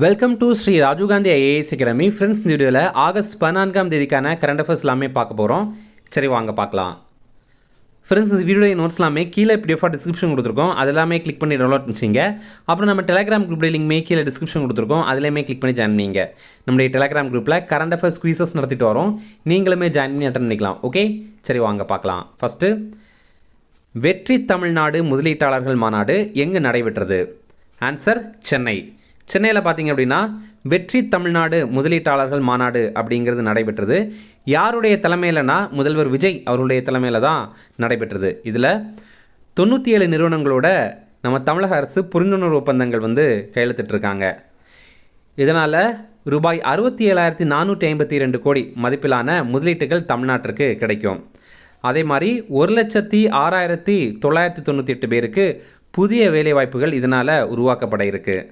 Welcome to Shri Rajiv Gandhi IAS academy. Friends, இந்த வீடியோவில் August 14ஆம் தேதிக்கான கரண்ட் அஃபேர்ஸ் எல்லாமே பார்க்க போகிறோம். சரி, வாங்க பார்க்கலாம். ஃப்ரெண்ட்ஸ், இந்த வீடியோ நோட்ஸ் எல்லாமே கீழே பிடிஎஃபாக டிஸ்கிரிப்ஷன் கொடுத்துருக்கோம். அது எல்லாமே கிளிக் பண்ணி டவுன்லோட் பண்ணிச்சிங்க. அப்புறம் நம்ம டெலிகிராம் குரூப் லிங்க்மே கீழே டிஸ்கிரிப்ஷன் கொடுத்துருக்கோம். அதுலேயுமே கிளிக் பண்ணி ஜாயின் பண்ணிங்க. நம்மளுடைய டெலிகிராம் குரூப்பில் கரண்ட் அஃபேர்ஸ் குவீசஸ் நடத்திட்டு வரோம். நீங்களுமே ஜாயின் பண்ணி அட்டன் பண்ணிக்கலாம். ஓகே, சரி வாங்க பார்க்கலாம். ஃபஸ்ட்டு, வெற்றி தமிழ்நாடு முதலீட்டாளர்கள் மாநாடு எங்கு நடைபெற்றது? ஆன்சர் சென்னை. சென்னையில் பார்த்தீங்க அப்படின்னா வெற்றி தமிழ்நாடு முதலீட்டாளர்கள் மாநாடு அப்படிங்கிறது நடைபெற்றது. யாருடைய தலைமையிலனா முதல்வர் விஜய் அவருடைய தலைமையில் தான் நடைபெற்றது. இதில் 97 நிறுவனங்களோட நம்ம தமிழக அரசு புரிந்துணர்வு ஒப்பந்தங்கள் கையெழுத்திட்டிருக்காங்க. இதனால் ரூபாய் 67,452 கோடி மதிப்பிலான முதலீட்டுகள் தமிழ்நாட்டிற்கு கிடைக்கும். அதே மாதிரி 1,06,998 பேருக்கு புதிய வேலைவாய்ப்புகள் இதனால் உருவாக்கப்பட இருக்குது.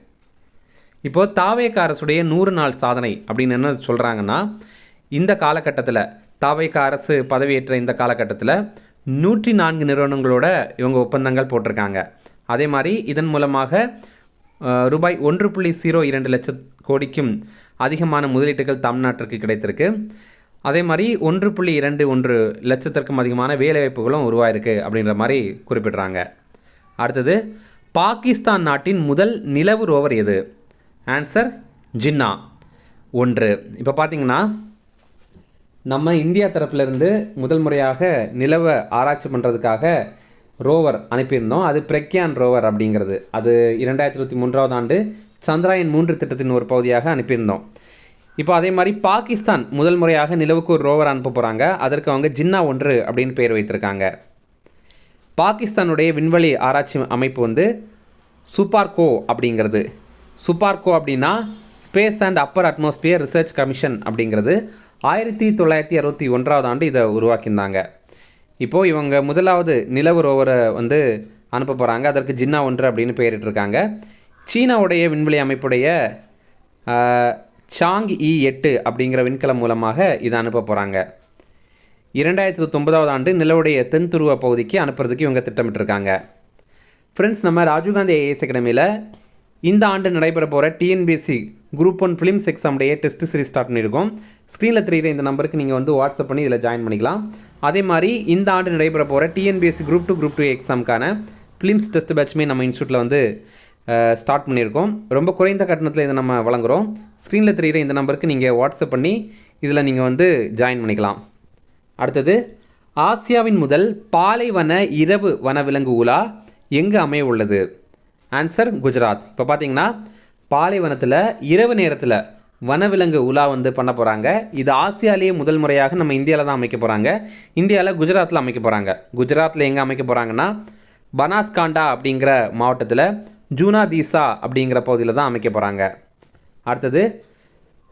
இப்போது தாவேக அரசுடைய 100 நாள் சாதனை அப்படின்னு என்ன சொல்கிறாங்கன்னா, இந்த காலகட்டத்தில் தாவேக அரசு பதவியேற்ற இந்த காலகட்டத்தில் 104 நிறுவனங்களோட இவங்க ஒப்பந்தங்கள் போட்டிருக்காங்க. அதே மாதிரி இதன் மூலமாக ரூபாய் 1.02 லட்சம் கோடிக்கும் அதிகமான முதலீட்டுகள் தமிழ்நாட்டிற்கு கிடைத்திருக்கு. அதே மாதிரி 1.21 லட்சத்திற்கும் அதிகமான வேலைவாய்ப்புகளும் உருவாயிருக்கு அப்படின்ற மாதிரி குறிப்பிடுறாங்க. அடுத்தது, பாகிஸ்தான் நாட்டின் முதல் நிலவு ரோவர் எது? ஆன்சர் ஜின்னா 1. இப்போ பார்த்தீங்கன்னா நம்ம இந்தியா தரப்பிலிருந்து முதல் முறையாக நிலவை ஆராய்ச்சி பண்ணுறதுக்காக ரோவர் அனுப்பியிருந்தோம். அது பிரக்யான் ரோவர் அப்படிங்கிறது. அது 2023ஆம் ஆண்டு சந்திராயன் 3 திட்டத்தின் ஒரு பகுதியாக அனுப்பியிருந்தோம். இப்போ அதே மாதிரி பாகிஸ்தான் முதல் முறையாக நிலவுக்கு ஒரு ரோவர் அனுப்ப போகிறாங்க. அதற்கு அவங்க ஜின்னா 1 அப்படின்னு பேர் வைத்திருக்காங்க. பாகிஸ்தானுடைய விண்வெளி ஆராய்ச்சி அமைப்பு சுபார்கோ அப்படிங்கிறது. சுபார்கோ அப்படின்னா space and upper atmosphere research commission அப்படிங்கிறது 1961ஆம் ஆண்டு இதை உருவாக்கியிருந்தாங்க. இப்போது இவங்க முதலாவது நிலவு ரோவரை அனுப்ப போகிறாங்க. அதற்கு ஜின்னா 1 அப்படின்னு பெயரிட்டிருக்காங்க. சீனாவுடைய விண்வெளி அமைப்புடைய சாங்-E8 அப்படிங்கிற விண்கலம் மூலமாக இதை அனுப்ப போகிறாங்க. 2009ஆம் ஆண்டு நிலவுடைய தென் துருவ பகுதிக்கு அனுப்புறதுக்கு இவங்க திட்டமிட்டிருக்காங்க. ஃப்ரெண்ட்ஸ், நம்ம ராஜீவ் காந்தி ஐஏஎஸ் அகாடமியில் இந்த ஆண்டு நடைபெற போகிற டிஎன்பிஎஸ்சி குரூப் 1 ஃபிலிம்ஸ் எக்ஸாமுடைய டெஸ்ட் சீரிஸ் ஸ்டார்ட் பண்ணியிருக்கோம். ஸ்க்ரீனில் தெரிகிற இந்த நம்பருக்கு நீங்கள் வாட்ஸ்அப் பண்ணி இதில் ஜாயின் பண்ணிக்கலாம். அதே மாதிரி இந்த ஆண்டு நடைபெற போகிற டிஎன்பிஎஸ்சி குரூப் 2 எக்ஸாமுக்கான ஃபிலிம்ஸ் டெஸ்ட் பேட்ச்மே நம்ம இன்ஸ்டியூட்டில் ஸ்டார்ட் பண்ணியிருக்கோம். ரொம்ப குறைந்த கட்டணத்தில் இதை நம்ம வழங்குகிறோம். ஸ்க்ரீனில் தெரிகிற இந்த நம்பருக்கு நீங்கள் வாட்ஸ்அப் பண்ணி இதில் நீங்கள் ஜாயின் பண்ணிக்கலாம். அடுத்தது, ஆசியாவின் முதல் பாலைவன இரவு வனவிலங்கு உலா எங்கு அமைய உள்ளது? ஆன்சர் குஜராத். இப்போ பார்த்தீங்கன்னா பாலைவனத்தில் இரவு நேரத்தில் வனவிலங்கு உலா பண்ண போகிறாங்க. இது ஆசியாலேயே முதல் முறையாக நம்ம இந்தியாவில் தான் அமைக்க போகிறாங்க. இந்தியாவில் குஜராத்தில் அமைக்க போகிறாங்க. குஜராத்தில் எங்கே அமைக்க போகிறாங்கன்னா பனாஸ்காண்டா அப்படிங்கிற மாவட்டத்தில் ஜூனாதீசா அப்படிங்கிற பகுதியில் தான் அமைக்க போகிறாங்க. அடுத்தது,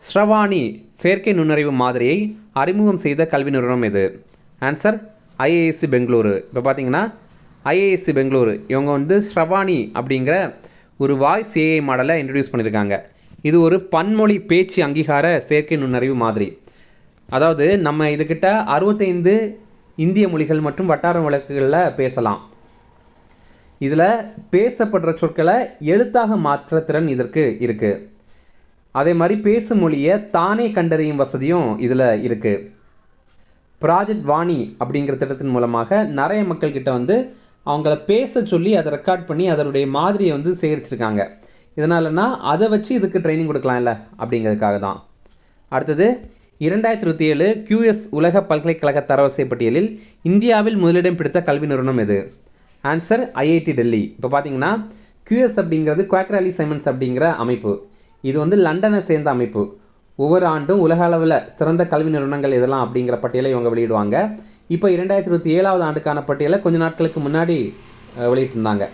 ஸ்ரவாணி செயற்கை நுண்ணறிவு மாதிரியை அறிமுகம் செய்த கல்வி நிறுவனம் எது? Answer IASC Bengaluru. இப்போ பார்த்தீங்கன்னா ஐஏஎஸ்சி பெங்களூரு இவங்க ஸ்ரவாணி அப்படிங்கிற ஒரு வாய்ஸ் ஏஐ மாடலை இன்ட்ரடியூஸ் பண்ணியிருக்காங்க. இது ஒரு பன்மொழி பேச்சு அங்கீகார செயற்கை நுண்ணறிவு மாதிரி. அதாவது நம்ம இதுக்கிட்ட 65 இந்திய மொழிகள் மற்றும் வட்டார வழக்குகளில் பேசலாம். இதில் பேசப்படுற சொற்களை எழுத்தாக மாற்ற திறன் இதற்கு இருக்குது. அதே மாதிரி பேசும் மொழியை தானே கண்டறியும் வசதியும் இதில் இருக்குது. ப்ராஜெக்ட் வாணி அப்படிங்கிற திட்டத்தின் மூலமாக நிறைய மக்கள்கிட்ட அவங்கள பேச சொல்லி அதை ரெக்கார்ட் பண்ணி அதனுடைய மாதிரியை சேகரிச்சிருக்காங்க. இதனாலனா அதை வச்சு இதுக்கு ட்ரைனிங் கொடுக்கலாம்ல அப்படிங்கிறதுக்காக தான். அடுத்தது, 2027 QS உலக பல்கலைக்கழக தரவரிசை பட்டியலில் இந்தியாவில் முதலிடம் பிடித்த கல்வி நிறுவனம் எது? Answer IIT Delhi. இப்போ பார்த்தீங்கன்னா QS அப்படிங்கிறது குவாக்டர் அலி சைமன்ஸ் அப்படிங்கிற அமைப்பு. இது லண்டனை சேர்ந்த அமைப்பு. ஒவ்வொரு ஆண்டும் உலக அளவில் சிறந்த கல்வி நிறுவனங்கள் எதெல்லாம் அப்படிங்கிற பட்டியலை இவங்க வெளியிடுவாங்க. இப்போ 2027ஆவது ஆண்டுக்கான பட்டியலை கொஞ்ச நாட்களுக்கு முன்னாடி வெளியிட்டிருந்தாங்க.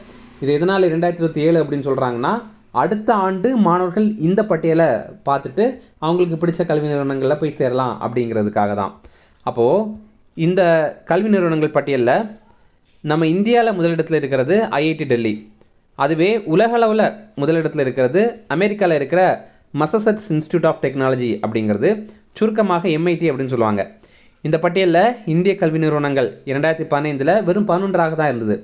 இது எதனால் 2027 அப்படின்னு சொல்கிறாங்கன்னா, அடுத்த ஆண்டு மாணவர்கள் இந்த பட்டியலை பார்த்துட்டு அவங்களுக்கு பிடிச்ச கல்வி நிறுவனங்களில் போய் சேரலாம் அப்படிங்கிறதுக்காக தான். அப்போது இந்த கல்வி நிறுவனங்கள் பட்டியலில் நம்ம இந்தியாவில் முதலிடத்தில் இருக்கிறது ஐஐடி டெல்லி. அதுவே உலகளவில் முதலிடத்தில் இருக்கிறது அமெரிக்காவில் இருக்கிற மசசட்ஸ் இன்ஸ்டியூட் ஆஃப் டெக்னாலஜி அப்படிங்கிறது, சுருக்கமாக MIT அப்படின்னு சொல்லுவாங்க. இந்த பட்டியலில் இந்திய கல்வி நிறுவனங்கள் 2015 வெறும் 11ஆக தான் இருந்தது.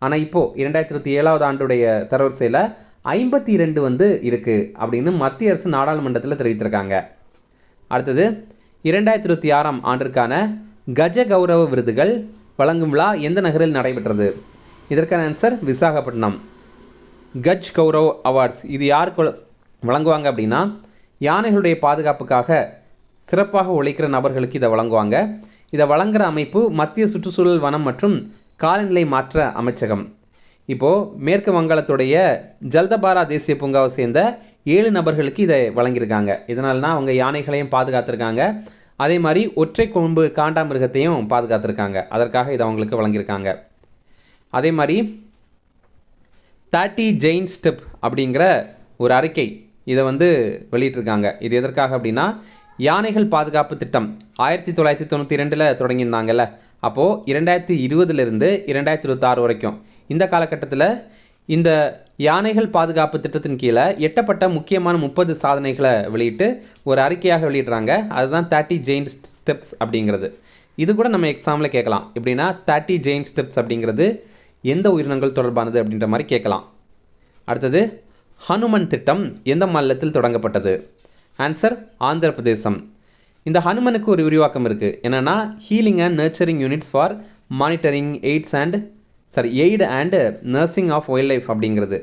ஆனால் இப்போது 2027ஆவது ஆண்டுடைய தரவரிசையில் 52 வந்து இருக்குது அப்படின்னு மத்திய அரசு நாடாளுமன்றத்தில் தெரிவித்திருக்காங்க. அடுத்தது 2026ஆம் ஆண்டிற்கான கஜ கௌரவ விருதுகள் வழங்கும் விழா எந்த நகரில் நடைபெற்றது? இதற்கான ஆன்சர் விசாகப்பட்டினம். கஜ் கௌரவ் அவார்ட்ஸ் இது யாருக்கு வழங்குவாங்க அப்படின்னா, யானைகளுடைய பாதுகாப்புக்காக சிறப்பாக உழைக்கிற நபர்களுக்கு இதை வழங்குவாங்க. இதை வழங்குகிற அமைப்பு மத்திய சுற்றுச்சூழல், வனம் மற்றும் காலநிலை மாற்ற அமைச்சகம். இப்போது மேற்கு வங்காளத்துடைய ஜல்தபாரா தேசிய பூங்காவை சேர்ந்த 7 நபர்களுக்கு இதை வழங்கியிருக்காங்க. இதனால்னா அவங்க யானைகளையும் பாதுகாத்திருக்காங்க, அதே மாதிரி ஒற்றை கொம்பு காண்டாமிருகத்தையும் பாதுகாத்திருக்காங்க. அதற்காக இதை அவங்களுக்கு வழங்கியிருக்காங்க. அதே மாதிரி 30 ஜெயின் ஸ்டெப் அப்படிங்கிற ஒரு அறிக்கை இதை வந்து வெளியிட்டிருக்காங்க. இது எதற்காக அப்படின்னா, யானைகள் பாதுகாப்பு திட்டம் 1992 தொடங்கியிருந்தாங்கல்ல, அப்போது 2020 2026 வரைக்கும் இந்த காலகட்டத்தில் இந்த யானைகள் பாதுகாப்பு திட்டத்தின் கீழே எட்டப்பட்ட முக்கியமான 30 சாதனைகளை வெளியிட்டு ஒரு அறிக்கையாக வெளியிடுறாங்க. அதுதான் 30 ஜெயின் ஸ்டெப்ஸ் அப்படிங்கிறது. இது கூட நம்ம எக்ஸாமில் கேட்கலாம். எப்படின்னா 30 ஜெயின் ஸ்டெப்ஸ் அப்படிங்கிறது எந்த உயிரினங்கள் தொடர்பானது அப்படின்ற மாதிரி கேட்கலாம். அடுத்தது ஹனுமன் திட்டம் எந்த மாநிலத்தில் தொடங்கப்பட்டது? ஆன்சர் ஆந்திர பிரதேசம். இந்த ஹனுமனுக்கு ஒரு விரிவாக்கம் இருக்குது. என்னென்னா healing and nurturing units for monitoring aid and nursing of wildlife அப்படிங்கிறது.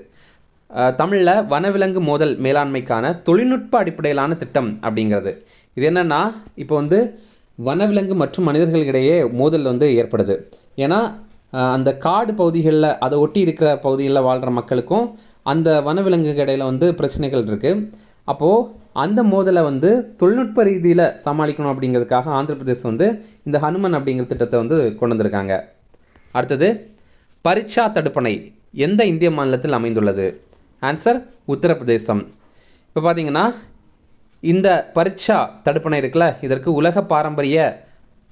தமிழில் வனவிலங்கு மோதல் மேலாண்மைக்கான தொழில்நுட்ப அடிப்படையிலான திட்டம் அப்படிங்கிறது. இது என்னென்னா, இப்போ வந்து வனவிலங்கு மற்றும் மனிதர்களிடையே மோதல் வந்து ஏற்படுது. ஏன்னா அந்த காடு பகுதிகளில் அதை ஒட்டி இருக்கிற பகுதிகளில் வாழ்கிற மக்களுக்கும் அந்த வனவிலங்கு இடையில் வந்து பிரச்சனைகள் இருக்குது. அப்போது அந்த மோதலை வந்து தொழில்நுட்ப ரீதியில் சமாளிக்கணும் அப்படிங்கிறதுக்காக ஆந்திர பிரதேசம் வந்து இந்த ஹனுமன் அப்படிங்கிற திட்டத்தை வந்து கொண்டு வந்திருக்காங்க. அடுத்தது பரீட்சா தடுப்பணை எந்த இந்திய மாநிலத்தில் அமைந்துள்ளது? ஆன்சர் உத்தரப்பிரதேசம். இப்போ பார்த்தீங்கன்னா இந்த பரீட்சா தடுப்பணை இருக்குல்ல, இதற்கு உலக பாரம்பரிய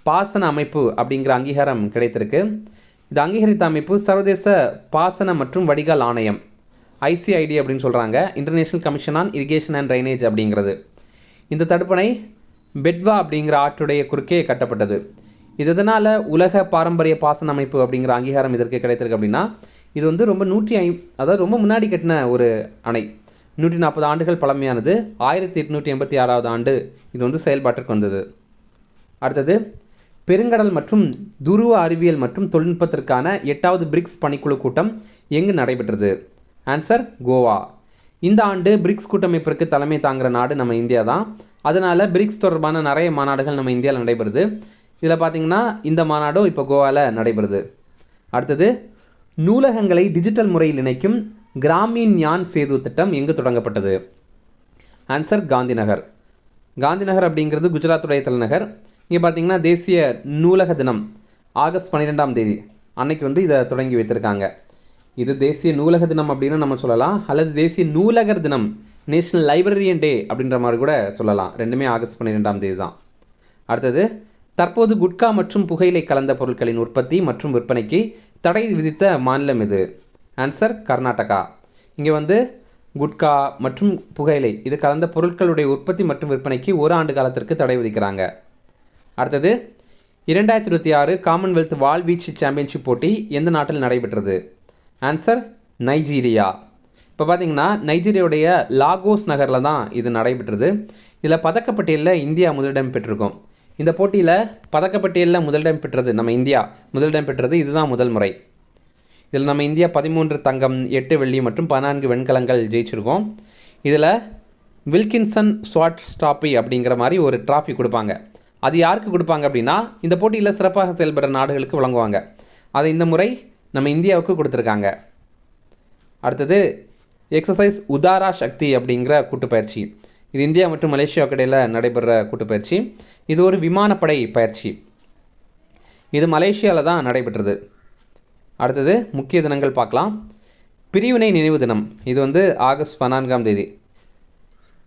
பாசன அமைப்பு அப்படிங்கிற அங்கீகாரம் கிடைத்திருக்கு. இது அங்கீகரித்த அமைப்பு சர்வதேச பாசன மற்றும் வடிகால் ஆணையம், ICID அப்படின்னு சொல்கிறாங்க, international commission on irrigation and drainage அப்படிங்கிறது. இந்த தடுப்பணை பெட்வா அப்படிங்கிற ஆற்றுடைய குறுக்கே கட்டப்பட்டது. இதனால் உலக பாரம்பரிய பாசன அமைப்பு அப்படிங்கிற அங்கீகாரம் இதற்கு கிடைத்திருக்கு. அப்படின்னா இது வந்து ரொம்ப ரொம்ப முன்னாடி கட்டின ஒரு அணை, 140 ஆண்டுகள் பழமையானது. 1886ஆவது ஆண்டு இது வந்து செயல்பாட்டிற்கு வந்தது. அடுத்தது பெருங்கடல் மற்றும் துருவ அறிவியல் மற்றும் தொழில்நுட்பத்திற்கான 8வது பிரிக்ஸ் பணிக்குழு கூட்டம் எங்கு நடைபெற்றது? ஆன்சர் கோவா. இந்த ஆண்டு பிரிக்ஸ் கூட்டமைப்பிற்கு தலைமை தாங்குகிற நாடு நம்ம இந்தியா தான். அதனால் பிரிக்ஸ் தொடர்பான நிறைய மாநாடுகள் நம்ம இந்தியாவில் நடைபெறுது. இதில் பார்த்திங்கன்னா இந்த மாநாடும் இப்போ கோவாவில் நடைபெறுது. அடுத்தது நூலகங்களை டிஜிட்டல் முறையில் இணைக்கும் கிராமீன் ஞான் சேது திட்டம் எங்கு தொடங்கப்பட்டது? ஆன்சர் காந்திநகர். காந்திநகர் அப்படிங்கிறது குஜராத்துடைய தலைநகர். இங்கே பார்த்திங்கன்னா தேசிய நூலக தினம் ஆகஸ்ட் 12ஆம் தேதி அன்னைக்கு வந்து இதை தொடங்கி வைத்திருக்காங்க. இது தேசிய நூலக தினம் அப்படின்னு நம்ம சொல்லலாம், அல்லது தேசிய நூலகர் தினம், நேஷனல் லைப்ரரியன் டே அப்படின்ற மாதிரி கூட சொல்லலாம். ரெண்டுமே ஆகஸ்ட் 12ஆம் தேதி தான். அடுத்தது தற்போது குட்கா மற்றும் புகையிலை கலந்த பொருட்களின் உற்பத்தி மற்றும் விற்பனைக்கு தடை விதித்த மாநிலம் எது? ஆன்சர் கர்நாடகா. இங்கே வந்து குட்கா மற்றும் புகையிலை இது கலந்த பொருட்களுடைய உற்பத்தி மற்றும் விற்பனைக்கு 1 ஆண்டு காலத்திற்கு தடை விதிக்கிறாங்க. அடுத்தது 2026 காமன்வெல்த் வாள்வீச்சு சாம்பியன்ஷிப் போட்டி எந்த நாட்டில் நடைபெற்றது? Answer Nigeria. இப்போ பார்த்தீங்கன்னா நைஜீரியாவுடைய லாகோஸ் நகரில் தான் இது நடைபெற்றது. இதில் பதக்கப்பட்டியலில் இந்தியா முதலிடம் பெற்றிருக்கோம். இந்த போட்டியில் பதக்கப்பட்டியலில் முதலிடம் பெற்றது நம்ம இந்தியா முதலிடம் பெற்றது இதுதான் முதல் முறை. இதில் நம்ம இந்தியா 13 தங்கம், 8 வெள்ளி மற்றும் 14 வெண்கலங்கள் ஜெயிச்சிருக்கோம். இதில் வில்கின்சன் ஸ்வாட் ட்ராஃபி அப்படிங்கிற மாதிரி ஒரு ட்ராஃபி கொடுப்பாங்க. அது யாருக்கு கொடுப்பாங்க அப்படின்னா, இந்த போட்டியில் சிறப்பாக செயல்படுற நாடுகளுக்கு வழங்குவாங்க. அதை இந்த முறை நம்ம இந்தியாவுக்கு கொடுத்துருக்காங்க. அடுத்தது எக்ஸசைஸ் உதாரா சக்தி அப்படிங்கிற கூட்டுப்பயிற்சி. இது இந்தியா மற்றும் மலேசியாவுக்கு இடையில் நடைபெற கூட்டுப்பயிற்சி. இது ஒரு விமானப்படை பயிற்சி. இது மலேசியாவில் தான் நடைபெற்றது. அடுத்தது முக்கிய தினங்கள் பார்க்கலாம். பிரிவினை நினைவு தினம் இது வந்து ஆகஸ்ட் 14ஆம் தேதி.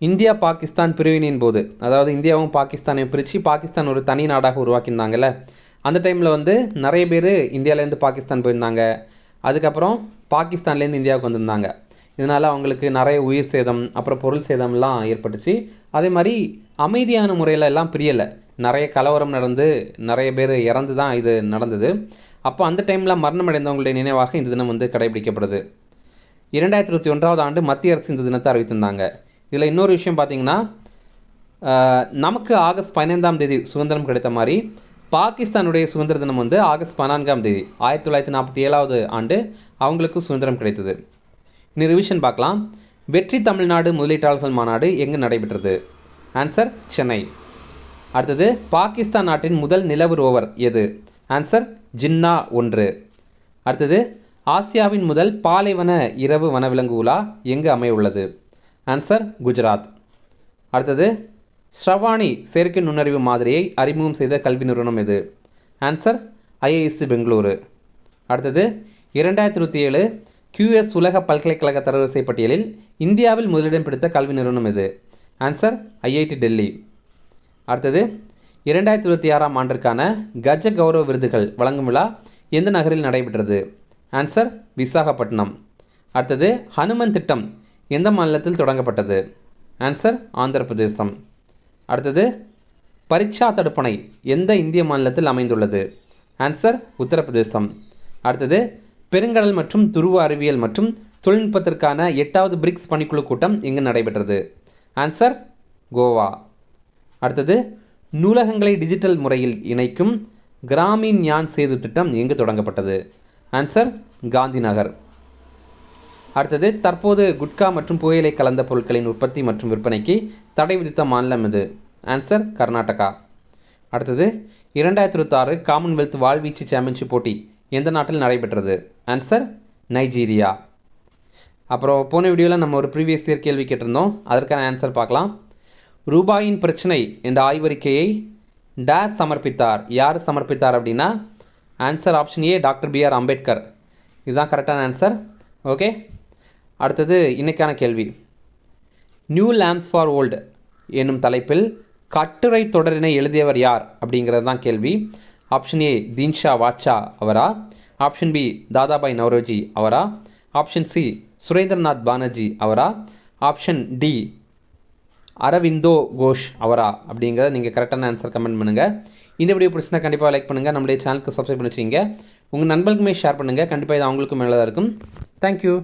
இந்தியா பாகிஸ்தான் பிரிவினையின் போது, அதாவது இந்தியாவும் பாகிஸ்தானையும் பிரித்து பாகிஸ்தான் ஒரு தனி நாடாக உருவாக்கியிருந்தாங்கல்ல, அந்த டைமில் வந்து நிறைய பேர் இந்தியாவிலேருந்து பாகிஸ்தான் போயிருந்தாங்க. அதுக்கப்புறம் பாகிஸ்தான்லேருந்து இந்தியாவுக்கு வந்திருந்தாங்க. இதனால் அவங்களுக்கு நிறைய உயிர் சேதம், அப்புறம் பொருள் சேதம்லாம் ஏற்பட்டுச்சு. அதே மாதிரி அமைதியான முறையில் எல்லாம் பிரியலை, நிறைய கலவரம் நடந்து நிறைய பேர் இறந்து தான் இது நடந்தது. அப்போ அந்த டைமில் மரணம் அடைந்தவங்களுடைய நினைவாக இந்த தினம் வந்து கடைபிடிக்கப்படுது. 2021 ஆண்டு மத்திய அரசு இந்த தினத்தை அறிவித்திருந்தாங்க. இதில் இன்னொரு விஷயம் பார்த்தீங்கன்னா, நமக்கு ஆகஸ்ட் 15ஆம் தேதி சுதந்திரம் கிடைத்த மாதிரி பாகிஸ்தானுடைய சுதந்திர தினம் வந்து ஆகஸ்ட் 14ஆம் தேதி 1947ஆவது ஆண்டு அவங்களுக்கு சுதந்திரம் கிடைத்தது. இன்னும் ரிவிஷன் பார்க்கலாம். வெற்றி தமிழ்நாடு முதலீட்டாளர்கள் மாநாடு எங்கு நடைபெற்றது? ஆன்சர் சென்னை. அடுத்தது, பாகிஸ்தான் நாட்டின் முதல் நிலவு ரோவர் எது? ஆன்சர் ஜின்னா 1. அடுத்தது, ஆசியாவின் முதல் பாலைவன இரவு வனவிலங்கு உலா எங்கு அமைய உள்ளது? ஆன்சர் குஜராத். அடுத்தது, ஸ்ரவாணி செயற்கை நுண்ணறிவு மாதிரியை அறிமுகம் செய்த கல்வி நிறுவனம் எது? Answer IISc Bengaluru. அடுத்தது, 2027 QS உலக பல்கலைக்கழக தரவரிசை பட்டியலில் இந்தியாவில் முதலிடம் பிடித்த கல்வி நிறுவனம் எது? Answer IIT Delhi. அடுத்தது, 2026ஆம் ஆண்டிற்கான கஜ கௌரவ விருதுகள் வழங்கும் விழா எந்த நகரில் நடைபெற்றது? ஆன்சர் விசாகப்பட்டினம். அடுத்தது, ஹனுமன் திட்டம் எந்த மாநிலத்தில் தொடங்கப்பட்டது? ஆன்சர் ஆந்திர பிரதேசம். அடுத்தது, பரீட்சா தடுப்பணை எந்த இந்திய மாநிலத்தில் அமைந்துள்ளது? ஆன்சர் உத்தரப்பிரதேசம். அடுத்தது, பெருங்கடல் மற்றும் துருவ அறிவியல் மற்றும் தொழில்நுட்பத்திற்கான 8வது பிரிக்ஸ் பணிக்குழு கூட்டம் எங்கு நடைபெற்றது? ஆன்சர் கோவா. அடுத்தது, நூலகங்களை டிஜிட்டல் முறையில் இணைக்கும் கிராமீன் ஞான் சேது திட்டம் எங்கு தொடங்கப்பட்டது? ஆன்சர் காந்தி நகர். அடுத்தது, தற்போது குட்கா மற்றும் புகையிலை கலந்த பொருட்களின் உற்பத்தி மற்றும் விற்பனைக்கு தடை விதித்த மாநிலம் எது? ஆன்சர் கர்நாடகா. அடுத்தது, 2026 காமன்வெல்த் வாழ்வீச்சு சாம்பியன்ஷிப் போட்டி எந்த நாட்டில் நடைபெற்றது? Answer Nigeria. அப்புறம் போன வீடியோவில் நம்ம ஒரு ப்ரீவியஸ் இயர் கேள்வி கேட்டிருந்தோம், அதற்கான ஆன்சர் பார்க்கலாம். ரூபாயின் பிரச்சனை என்ற ஆய்வறிக்கையை டேஸ் சமர்ப்பித்தார்? யார் சமர்ப்பித்தார் அப்படின்னா answer option A doctor BR Ambedkar. இதுதான் கரெக்டான ஆன்சர். ஓகே, அடுத்தது இன்னைக்கான கேள்வி. நியூ லேம்ப்ஸ் ஃபார் ஓல்டு என்னும் தலைப்பில் கட்டுரை தொடரினை எழுதியவர் யார் அப்படிங்கிறது தான் கேள்வி. ஆப்ஷன் ஏ தீன்ஷா வாட்சா அவரா? ஆப்ஷன் பி தாதாபாய் நவ்ரோஜி அவரா? ஆப்ஷன் சி சுரேந்திரநாத் பானர்ஜி அவரா? ஆப்ஷன் டி அரவிந்தோ கோஷ் அவரா? அப்படிங்கிறத நீங்கள் கரெக்டான ஆன்சர் கமெண்ட் பண்ணுங்கள். இந்த வீடியோ பிடிச்சினா கண்டிப்பாக லைக் பண்ணுங்கள், நம்மளுடைய சேனலுக்கு சப்ஸ்கிரைப் பண்ணி வச்சுங்க, உங்கள் நண்பர்களுக்குமே ஷேர் பண்ணுங்கள், கண்டிப்பாக இது அவங்களுக்கும் மேலே தான் இருக்கும். தேங்க்யூ.